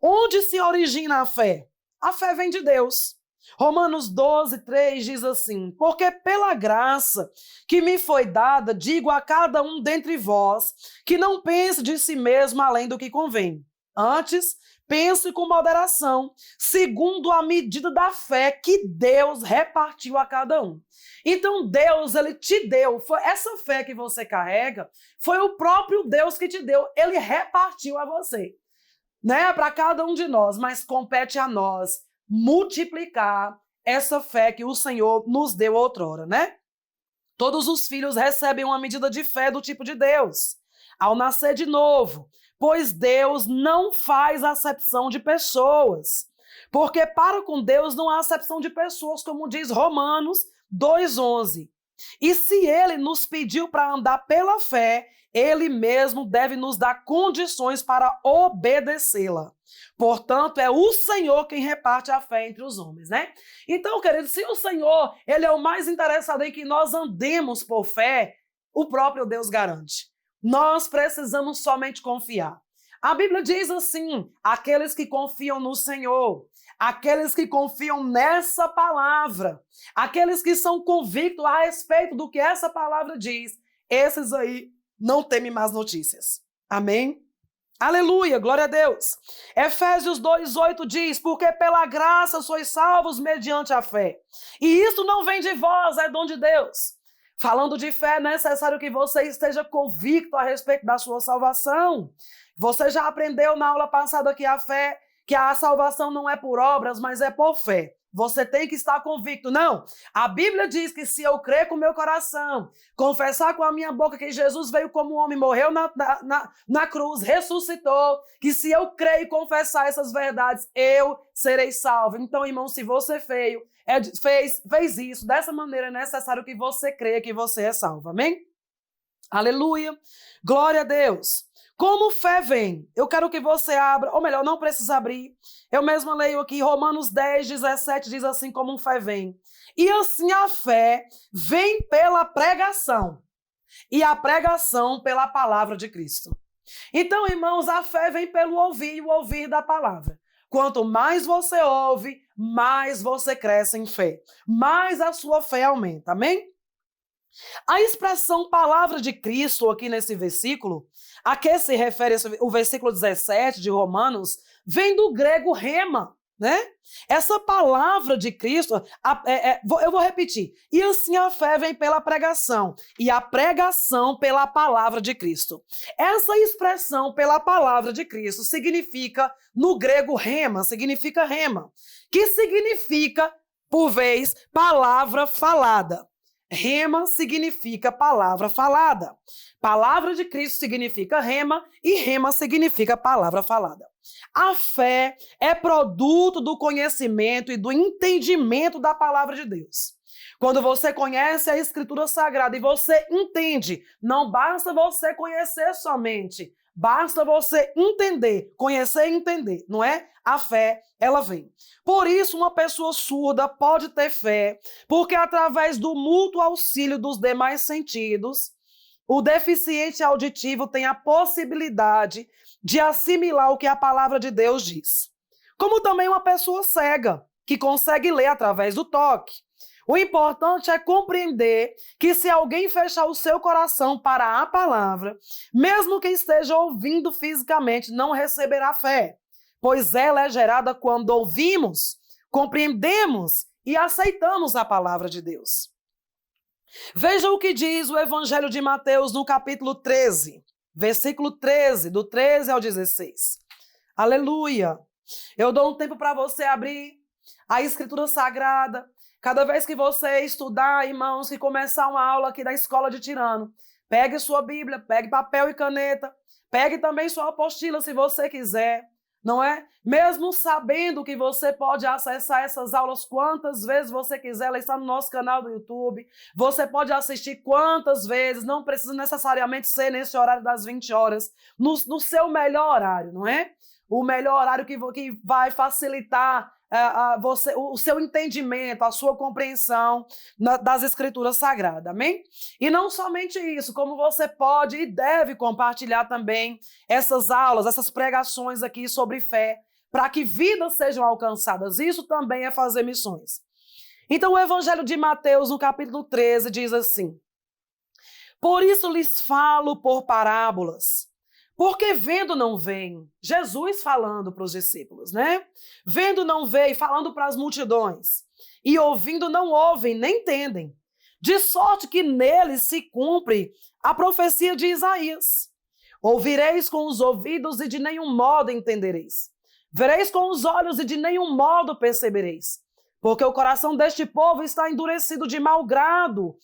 Onde se origina a fé? A fé vem de Deus. Romanos 12, 3 diz assim: porque pela graça que me foi dada, digo a cada um dentre vós, que não pense de si mesmo além do que convém. Antes, pense com moderação, segundo a medida da fé que Deus repartiu a cada um. Então Deus, ele te deu, essa fé que você carrega, foi o próprio Deus que te deu, ele repartiu a você, né, para cada um de nós, mas compete a nós multiplicar essa fé que o Senhor nos deu outrora, né? Todos os filhos recebem uma medida de fé do tipo de Deus, ao nascer de novo, pois Deus não faz acepção de pessoas, porque para com Deus não há acepção de pessoas, como diz Romanos 2,11. E se ele nos pediu para andar pela fé, ele mesmo deve nos dar condições para obedecê-la. Portanto, é o Senhor quem reparte a fé entre os homens, né? Então, querido, se o Senhor, ele é o mais interessado em que nós andemos por fé, o próprio Deus garante. Nós precisamos somente confiar. A Bíblia diz assim: aqueles que confiam no Senhor, aqueles que confiam nessa palavra, aqueles que são convictos a respeito do que essa palavra diz, esses aí não temem más notícias. Amém? Aleluia, glória a Deus. Efésios 2,8 diz: porque pela graça sois salvos mediante a fé. E isso não vem de vós, é dom de Deus. Falando de fé, é necessário que você esteja convicto a respeito da sua salvação. Você já aprendeu na aula passada que a salvação não é por obras, mas é por fé. Você tem que estar convicto. Não, a Bíblia diz que se eu crer com o meu coração, confessar com a minha boca que Jesus veio como homem, morreu na cruz, ressuscitou, que se eu crer e confessar essas verdades, eu serei salvo. Então, irmão, se você fez isso, dessa maneira é necessário que você creia que você é salvo. Amém? Aleluia. Glória a Deus. Como fé vem? Eu quero que você abra, ou melhor, não precisa abrir. Eu mesma leio aqui, Romanos 10, 17, diz assim: como fé vem. E assim a fé vem pela pregação, e a pregação pela palavra de Cristo. Então, irmãos, a fé vem pelo ouvir, e o ouvir da palavra. Quanto mais você ouve, mais você cresce em fé, mais a sua fé aumenta, amém? A expressão palavra de Cristo aqui nesse versículo, a que se refere o versículo 17 de Romanos, vem do grego rema, né? Essa palavra de Cristo, eu vou repetir, e assim a fé vem pela pregação, e a pregação pela palavra de Cristo. Essa expressão pela palavra de Cristo significa, no grego rema, que significa, por vez, palavra falada. Rema significa palavra falada. Palavra de Cristo significa rema e rema significa palavra falada. A fé é produto do conhecimento e do entendimento da palavra de Deus. Quando você conhece a Escritura Sagrada e você entende, não basta você conhecer somente, basta você entender, conhecer e entender, não é? A fé, ela vem. Por isso, uma pessoa surda pode ter fé, porque através do mútuo auxílio dos demais sentidos, o deficiente auditivo tem a possibilidade de assimilar o que a palavra de Deus diz. Como também uma pessoa cega, que consegue ler através do toque. O importante é compreender que se alguém fechar o seu coração para a palavra, mesmo que esteja ouvindo fisicamente, não receberá fé, pois ela é gerada quando ouvimos, compreendemos e aceitamos a palavra de Deus. Veja o que diz o Evangelho de Mateus no capítulo 13, versículo 13, do 13 ao 16. Aleluia! Eu dou um tempo para você abrir a Escritura Sagrada. Cada vez que você estudar, irmãos, que começar uma aula aqui da Escola de Tirano, pegue sua Bíblia, pegue papel e caneta, pegue também sua apostila, se você quiser. não é? Mesmo sabendo que você pode acessar essas aulas quantas vezes você quiser, ela está no nosso canal do YouTube, você pode assistir quantas vezes, não precisa necessariamente ser nesse horário das 20 horas, no seu melhor horário, não é? O melhor horário que vai facilitar o seu entendimento, a sua compreensão das Escrituras Sagradas, amém? E não somente isso, como você pode e deve compartilhar também essas aulas, essas pregações aqui sobre fé, para que vidas sejam alcançadas. Isso também é fazer missões. Então, o Evangelho de Mateus, no capítulo 13, diz assim: por isso lhes falo por parábolas, porque vendo não veem. Jesus falando para os discípulos, né? Vendo não veem, falando para as multidões. E ouvindo não ouvem, nem entendem. De sorte que neles se cumpre a profecia de Isaías. Ouvireis com os ouvidos e de nenhum modo entendereis. Vereis com os olhos e de nenhum modo percebereis. Porque o coração deste povo está endurecido de mau grado.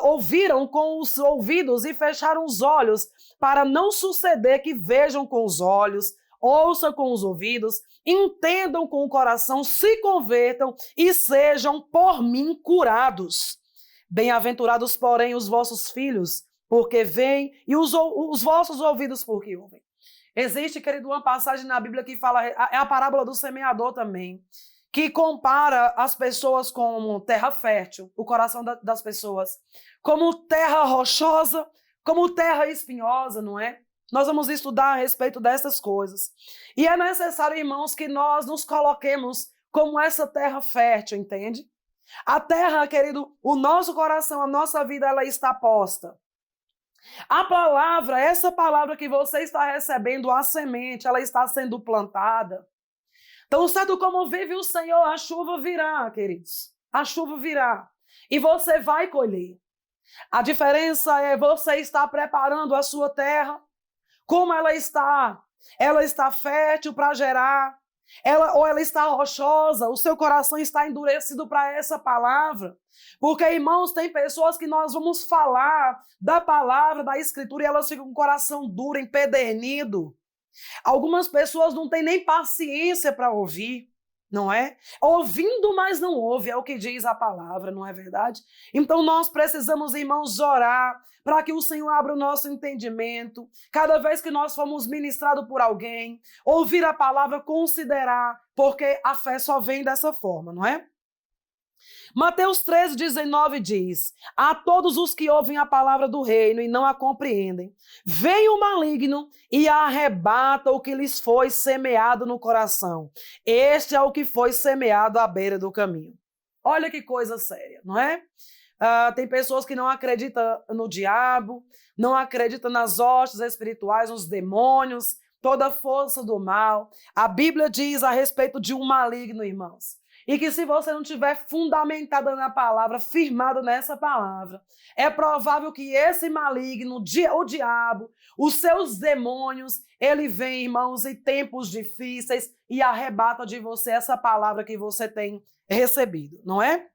Ouviram com os ouvidos e fecharam os olhos, para não suceder que vejam com os olhos, ouçam com os ouvidos, entendam com o coração, se convertam e sejam por mim curados. Bem-aventurados, porém, os vossos filhos, porque veem, e os vossos ouvidos, porque ouvem. Existe, querido, uma passagem na Bíblia que fala, é a parábola do semeador também, que compara as pessoas como terra fértil, o coração das pessoas, como terra rochosa, como terra espinhosa, não é? Nós vamos estudar a respeito dessas coisas. E é necessário, irmãos, que nós nos coloquemos como essa terra fértil, entende? A terra, querido, o nosso coração, a nossa vida, ela está posta. A palavra, essa palavra que você está recebendo, a semente, ela está sendo plantada. Tão certo como vive o Senhor, a chuva virá, queridos. A chuva virá. E você vai colher. A diferença é você estar preparando a sua terra. Como ela está? Ela está fértil para gerar? Ou ela está rochosa? O seu coração está endurecido para essa palavra? Porque, irmãos, tem pessoas que nós vamos falar da palavra, da Escritura, e elas ficam com o coração duro, empedernido. Algumas pessoas não têm nem paciência para ouvir, não é? Ouvindo, mas não ouve, é o que diz a palavra, não é verdade? Então nós precisamos, irmãos, orar para que o Senhor abra o nosso entendimento. Cada vez que nós formos ministrados por alguém, ouvir a palavra, considerar, porque a fé só vem dessa forma, não é? Mateus 13:19 diz: a todos os que ouvem a palavra do reino e não a compreendem, vem o maligno e arrebata o que lhes foi semeado no coração. Este é o que foi semeado à beira do caminho. Olha que coisa séria, não é? Tem pessoas que não acreditam no diabo, não acreditam nas hostes espirituais, nos demônios, toda a força do mal. A Bíblia diz a respeito de um maligno, irmãos. E que se você não estiver fundamentada na palavra, firmado nessa palavra, é provável que esse maligno, o diabo, os seus demônios, ele vem, irmãos, em tempos difíceis e arrebata de você essa palavra que você tem recebido, não é?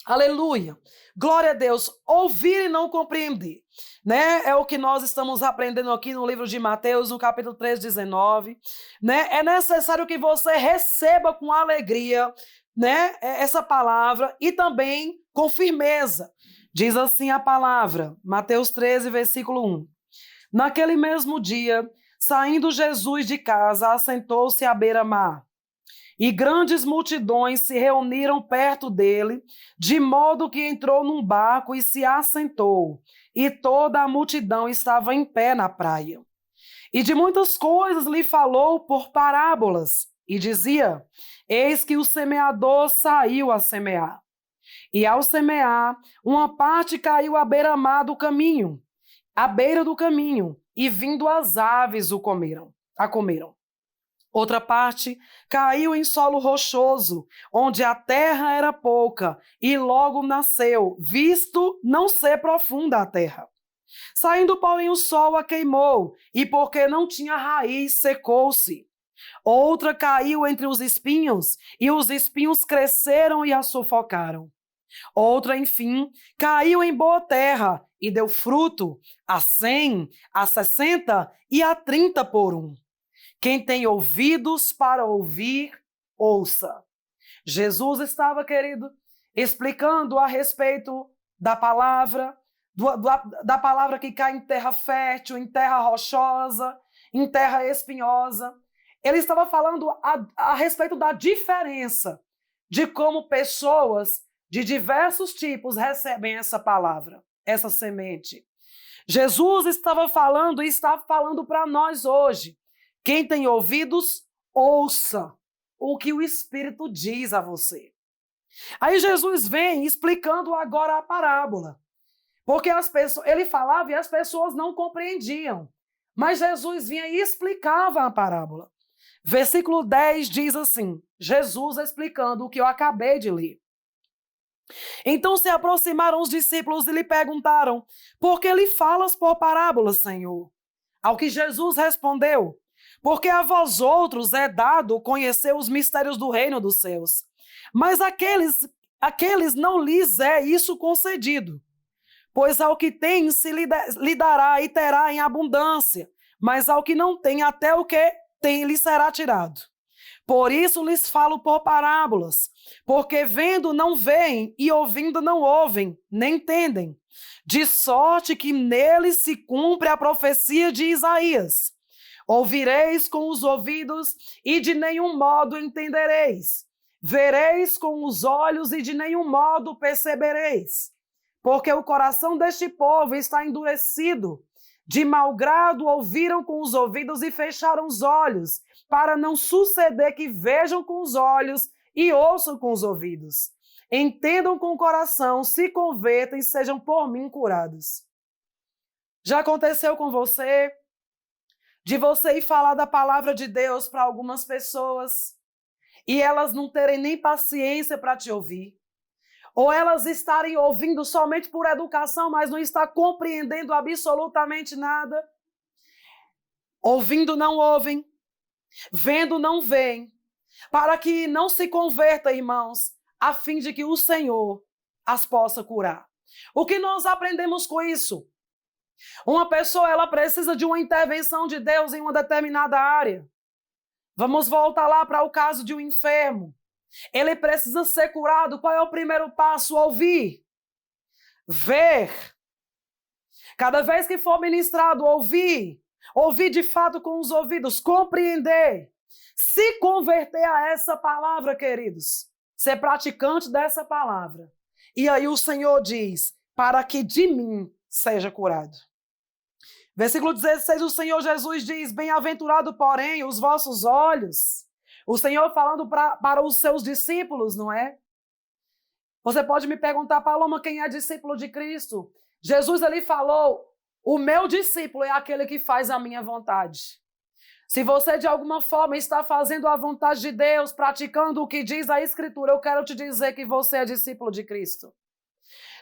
Aleluia! Glória a Deus! Ouvir e não compreender, né? É o que nós estamos aprendendo aqui no livro de Mateus, no capítulo 3:19, né? É necessário que você receba com alegria, né, essa palavra e também com firmeza. Diz assim a palavra, Mateus 13, versículo 1. Naquele mesmo dia, saindo Jesus de casa, assentou-se à beira-mar. E grandes multidões se reuniram perto dele, de modo que entrou num barco e se assentou, e toda a multidão estava em pé na praia. E de muitas coisas lhe falou por parábolas, e dizia: eis que o semeador saiu a semear. E ao semear, uma parte caiu à beira-mar do caminho, à beira do caminho, e vindo as aves a comeram. Outra parte caiu em solo rochoso, onde a terra era pouca, e logo nasceu, visto não ser profunda a terra. Saindo, porém, o sol a queimou, e porque não tinha raiz, secou-se. Outra caiu entre os espinhos, e os espinhos cresceram e a sufocaram. Outra, enfim, caiu em boa terra, e deu fruto, a 100, a 60 e a 30 por um. Quem tem ouvidos para ouvir, ouça. Jesus estava, querido, explicando a respeito da palavra, da palavra que cai em terra fértil, em terra rochosa, em terra espinhosa. Ele estava falando a respeito da diferença de como pessoas de diversos tipos recebem essa palavra, essa semente. Jesus estava falando e está falando para nós hoje. Quem tem ouvidos, ouça o que o Espírito diz a você. Aí Jesus vem explicando agora a parábola. Porque ele falava e as pessoas não compreendiam. Mas Jesus vinha e explicava a parábola. Versículo 10 diz assim, Jesus explicando o que eu acabei de ler. Então se aproximaram os discípulos e lhe perguntaram, por que lhe falas por parábolas, Senhor? Ao que Jesus respondeu, porque a vós outros é dado conhecer os mistérios do reino dos céus, mas aqueles não lhes é isso concedido. Pois ao que tem se lhe dará e terá em abundância, mas ao que não tem, até o que tem lhe será tirado. Por isso lhes falo por parábolas, porque vendo não veem e ouvindo não ouvem, nem entendem. De sorte que neles se cumpre a profecia de Isaías. Ouvireis com os ouvidos e de nenhum modo entendereis. Vereis com os olhos e de nenhum modo percebereis. Porque o coração deste povo está endurecido. De mau grado ouviram com os ouvidos e fecharam os olhos, para não suceder que vejam com os olhos e ouçam com os ouvidos. Entendam com o coração, se convertam e sejam por mim curados. Já aconteceu com você? De você ir falar da palavra de Deus para algumas pessoas e elas não terem nem paciência para te ouvir? Ou elas estarem ouvindo somente por educação, mas não está compreendendo absolutamente nada? Ouvindo não ouvem, vendo não veem, para que não se converta, irmãos, a fim de que o Senhor as possa curar. O que nós aprendemos com isso? Uma pessoa, ela precisa de uma intervenção de Deus em uma determinada área. Vamos voltar lá para o caso de um enfermo. Ele precisa ser curado. Qual é o primeiro passo? Ouvir. Ver. Cada vez que for ministrado, ouvir. Ouvir de fato com os ouvidos. Compreender. Se converter a essa palavra, queridos. Ser praticante dessa palavra. E aí o Senhor diz, para que de mim seja curado. Versículo 16, o Senhor Jesus diz, bem-aventurado, porém, os vossos olhos. O Senhor falando para os seus discípulos, não é? Você pode me perguntar, Paloma, quem é discípulo de Cristo? Jesus, ele falou, o meu discípulo é aquele que faz a minha vontade. Se você, de alguma forma, está fazendo a vontade de Deus, praticando o que diz a Escritura, eu quero te dizer que você é discípulo de Cristo.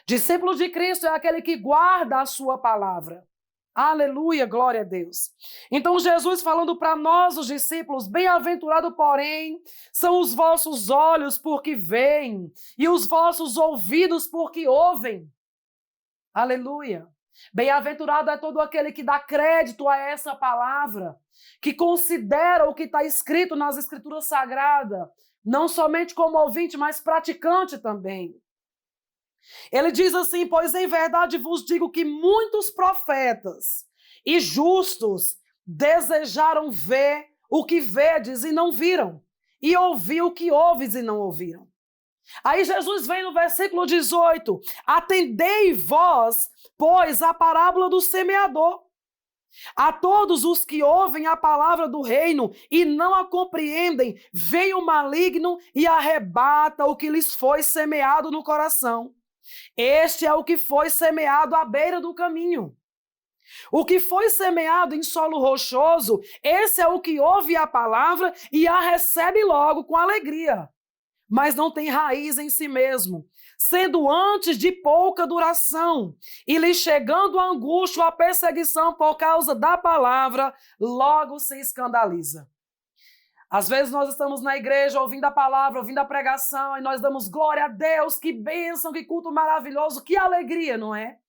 Discípulo de Cristo é aquele que guarda a sua palavra. Aleluia, glória a Deus. Então Jesus falando para nós, os discípulos, bem-aventurado, porém, são os vossos olhos porque veem e os vossos ouvidos porque ouvem. Aleluia. Bem-aventurado é todo aquele que dá crédito a essa palavra, que considera o que está escrito nas Escrituras Sagradas, não somente como ouvinte, mas praticante também. Ele diz assim, pois em verdade vos digo que muitos profetas e justos desejaram ver o que vedes e não viram, e ouvir o que ouves e não ouviram. Aí Jesus vem no versículo 18, atendei vós, pois, a parábola do semeador. A todos os que ouvem a palavra do reino e não a compreendem, vem o maligno e arrebata o que lhes foi semeado no coração. Este é o que foi semeado à beira do caminho. O que foi semeado em solo rochoso, esse é o que ouve a palavra e a recebe logo com alegria, mas não tem raiz em si mesmo, sendo antes de pouca duração, e lhe chegando a angústia ou a perseguição por causa da palavra, logo se escandaliza. Às vezes nós estamos na igreja ouvindo a palavra, ouvindo a pregação, e nós damos glória a Deus, que bênção, que culto maravilhoso, que alegria, não é?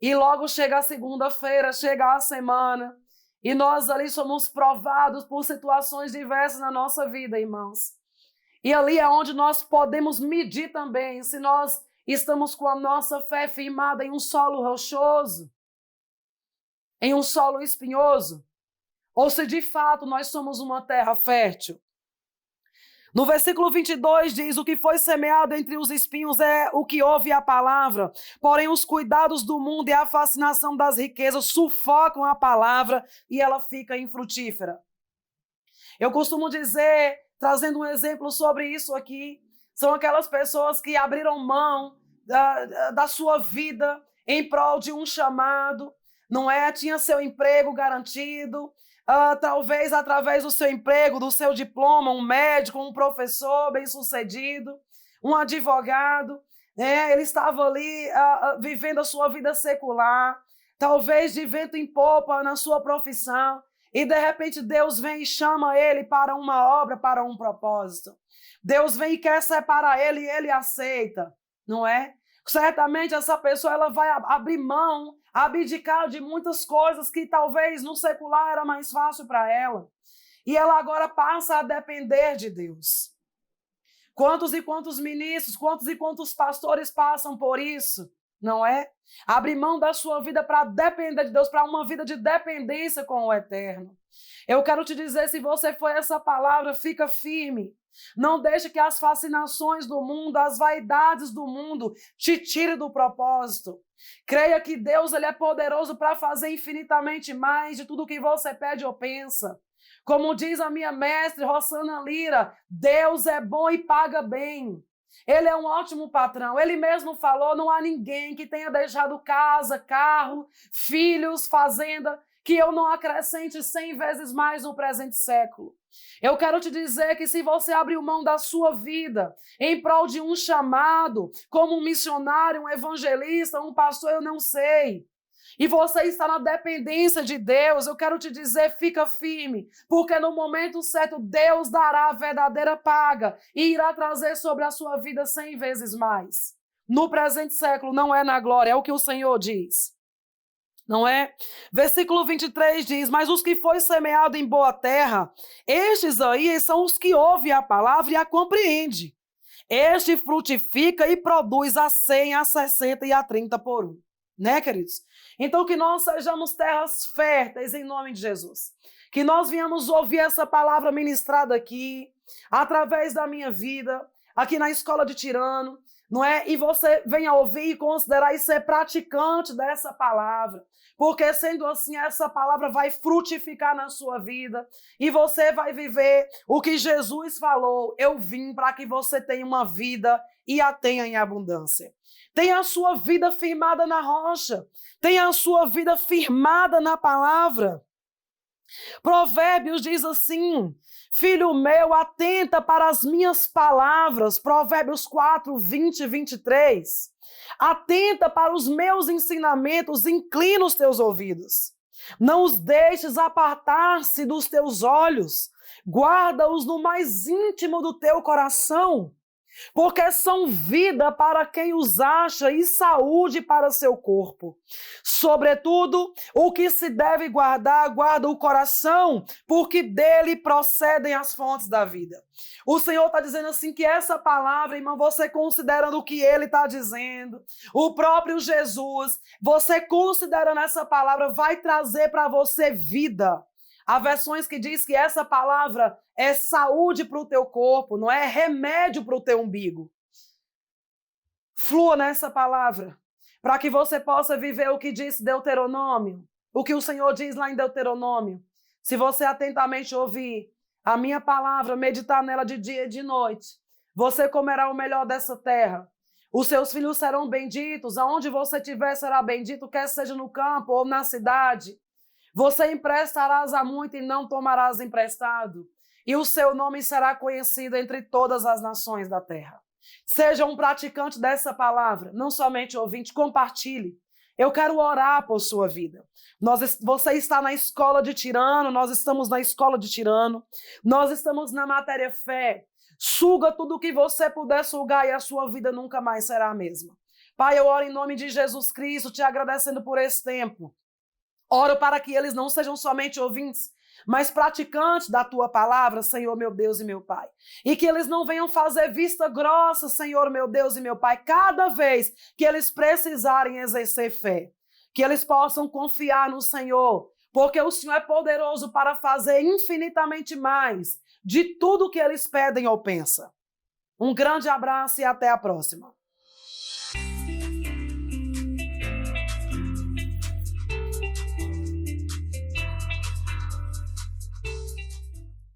E logo chega a segunda-feira, chega a semana, E nós ali somos provados por situações diversas na nossa vida, irmãos. E ali é onde nós podemos medir também se nós estamos com a nossa fé firmada em um solo rochoso, em um solo espinhoso, ou se de fato nós somos uma terra fértil. No versículo 22 diz: o que foi semeado entre os espinhos é o que ouve a palavra, porém os cuidados do mundo e a fascinação das riquezas sufocam a palavra e ela fica infrutífera. Eu costumo dizer, trazendo um exemplo sobre isso aqui, são aquelas pessoas que abriram mão da sua vida em prol de um chamado, não é? Tinha seu emprego garantido, talvez através do seu emprego, do seu diploma, um médico, um professor bem-sucedido, um advogado, né? Ele estava ali vivendo a sua vida secular, talvez de vento em popa na sua profissão, e de repente Deus vem e chama ele para uma obra, para um propósito. Deus vem e quer separar ele e ele aceita, não é? Certamente essa pessoa ela vai abrir mão, abdicar de muitas coisas que talvez no secular era mais fácil para ela. E ela agora passa a depender de Deus. Quantos e quantos ministros, quantos e quantos pastores passam por isso, não é? Abrir mão da sua vida para depender de Deus, para uma vida de dependência com o eterno. Eu quero te dizer, se você foi essa palavra, fica firme. Não deixe que as fascinações do mundo, as vaidades do mundo te tirem do propósito. Creia que Deus ele é poderoso para fazer infinitamente mais de tudo que você pede ou pensa. Como diz a minha mestre, Rosana Lira, Deus é bom e paga bem. Ele é um ótimo patrão. Ele mesmo falou, não há ninguém que tenha deixado casa, carro, filhos, fazenda, que eu não acrescente 100 vezes mais no presente século. Eu quero te dizer que se você abrir mão da sua vida em prol de um chamado, como um missionário, um evangelista, um pastor, eu não sei, e você está na dependência de Deus, eu quero te dizer, fica firme, porque no momento certo Deus dará a verdadeira paga e irá trazer sobre a sua vida 100 vezes mais. No presente século, não é na glória, é o que o Senhor diz. Não é? Versículo 23 diz: mas os que foi semeado em boa terra, estes aí são os que ouvem a palavra e a compreendem. Este frutifica e produz a 100, a 60 e a 30 por um. Né, queridos? Então que nós sejamos terras férteis em nome de Jesus. Que nós venhamos ouvir essa palavra ministrada aqui, através da minha vida, aqui na Escola de Tirano, não é? E você venha ouvir e considerar e ser praticante dessa palavra. Porque sendo assim, essa palavra vai frutificar na sua vida e você vai viver o que Jesus falou. Eu vim para que você tenha uma vida e a tenha em abundância. Tenha a sua vida firmada na rocha. Tenha a sua vida firmada na palavra. Provérbios diz assim: filho meu, atenta para as minhas palavras. Provérbios 4, 20 e 23. Atenta para os meus ensinamentos, inclina os teus ouvidos. Não os deixes apartar-se dos teus olhos. Guarda-os no mais íntimo do teu coração, porque são vida para quem os acha e saúde para seu corpo. Sobretudo, o que se deve guardar, guarda o coração, porque dele procedem as fontes da vida. O Senhor está dizendo assim que essa palavra, irmão, você considerando o que ele está dizendo, o próprio Jesus, você considerando essa palavra, vai trazer para você vida. Há versões que diz que essa palavra é saúde para o teu corpo, não é remédio para o teu umbigo. Flua nessa palavra, para que você possa viver o que diz Deuteronômio, o que o Senhor diz lá em Deuteronômio. Se você atentamente ouvir a minha palavra, meditar nela de dia e de noite, você comerá o melhor dessa terra. Os seus filhos serão benditos, aonde você estiver será bendito, quer seja no campo ou na cidade. Você emprestarás a muito e não tomarás emprestado, e o seu nome será conhecido entre todas as nações da terra. Seja um praticante dessa palavra, não somente ouvinte, compartilhe. Eu quero orar por sua vida. Você está na Escola de Tirano, nós estamos na Escola de Tirano, nós estamos na matéria fé. Suga tudo o que você puder sugar e a sua vida nunca mais será a mesma. Pai, eu oro em nome de Jesus Cristo, te agradecendo por esse tempo. Oro para que eles não sejam somente ouvintes, mas praticantes da tua palavra, Senhor, meu Deus e meu Pai. E que eles não venham fazer vista grossa, Senhor, meu Deus e meu Pai, cada vez que eles precisarem exercer fé. Que eles possam confiar no Senhor, porque o Senhor é poderoso para fazer infinitamente mais de tudo que eles pedem ou pensam. Um grande abraço e até a próxima.